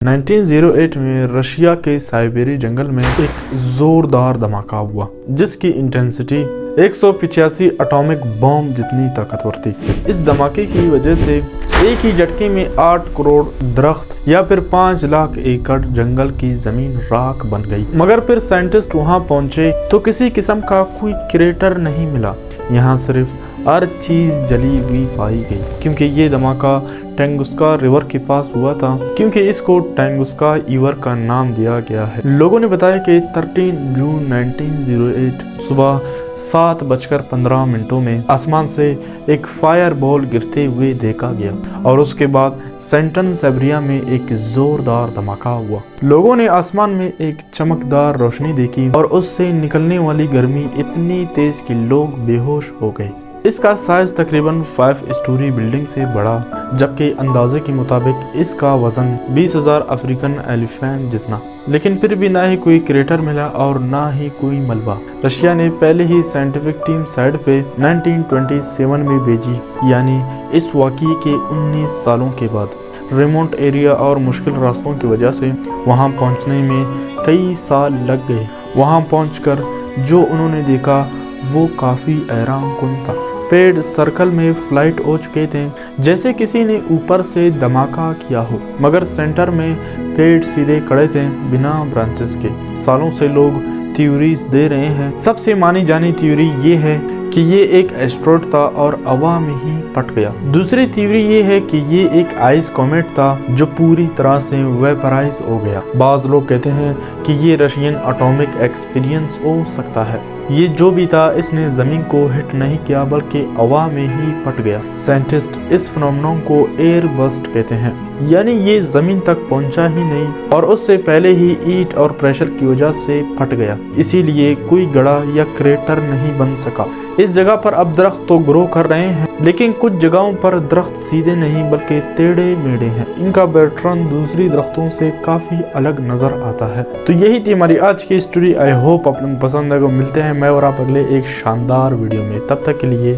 1908 में रशिया के साइबेरी जंगल में एक जोरदार धमाका हुआ जिसकी इंटेंसिटी 185 एटॉमिक बॉम्ब जितनी ताकतवर थी। इस धमाके की वजह से एक ही झटके में 8 करोड़ दरख्त या फिर 5 लाख एकड़ जंगल की जमीन राख बन गई। मगर फिर साइंटिस्ट वहां पहुंचे तो किसी किस्म का कोई क्रेटर नहीं मिला। यहाँ सिर्फ हर चीज जली हुई पाई गई क्योंकि ये धमाका टंगुस्का रिवर के पास हुआ था, क्योंकि इसको टंगुस्का रिवर का नाम दिया गया है। लोगों ने बताया कि 13 जून 1908 सुबह 7:15 में आसमान से एक फायर बॉल गिरते हुए देखा गया और उसके बाद सेंटन सेब्रिया में एक जोरदार धमाका हुआ। लोगों ने आसमान में एक चमकदार रोशनी देखी और उससे निकलने वाली गर्मी इतनी तेज कि लोग बेहोश हो गए। इसका साइज तकरीबन 5 स्टोरी बिल्डिंग से बड़ा, जबकि अंदाजे के मुताबिक इसका वजन 20,000 अफ्रीकन एलिफेंट जितना। लेकिन फिर भी ना ही कोई क्रेटर मिला और ना ही कोई मलबा। रशिया ने पहले ही साइंटिफिक टीम साइड पे 1927 में भेजी, यानी इस वाक़ये के 19 सालों के बाद। रिमोट एरिया और मुश्किल रास्तों की वजह से वहां पहुंचने में कई साल लग गए। वहां पहुंचकर जो उन्होंने देखा वो काफ़ी हैरान कुन था। पेड़ सर्कल में फ्लाइट हो चुके थे, जैसे किसी ने ऊपर से धमाका किया हो, मगर सेंटर में पेड़ सीधे खड़े थे बिना ब्रांचेस के। सालों से लोग थ्योरीज दे रहे हैं। सबसे मानी जानी थ्योरी ये है कि ये एक एस्ट्रॉयड था और हवा में ही फट गया। दूसरी थ्योरी ये है कि ये एक आइस कॉमेट था जो पूरी तरह से वेपराइज हो गया। बाज लोग कहते हैं कि ये रशियन एटॉमिक एक्सपीरियंस हो सकता है। ये जो भी था, इसने जमीन को हिट नहीं किया बल्कि हवा में ही फट गया। साइंटिस्ट इस फिनोमेनन को एयर बस्ट कहते हैं, यानी ये जमीन तक पहुंचा ही नहीं और उससे पहले ही हीट और प्रेशर की वजह से फट गया। इसीलिए कोई गड़ा या क्रेटर नहीं बन सका। इस जगह पर अब दरख्त तो ग्रो कर रहे हैं, लेकिन कुछ जगहों पर दरख्त सीधे नहीं बल्कि टेढ़े मेढ़े हैं। इनका पैटर्न दूसरी दरख्तों से काफी अलग नजर आता है। तो यही थी हमारी आज की स्टोरी। आई होप आप लोग पसंद आएगा। मिलते हैं मैं और आप अगले एक शानदार वीडियो में। तब तक के लिए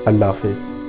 अल्लाह हाफिज।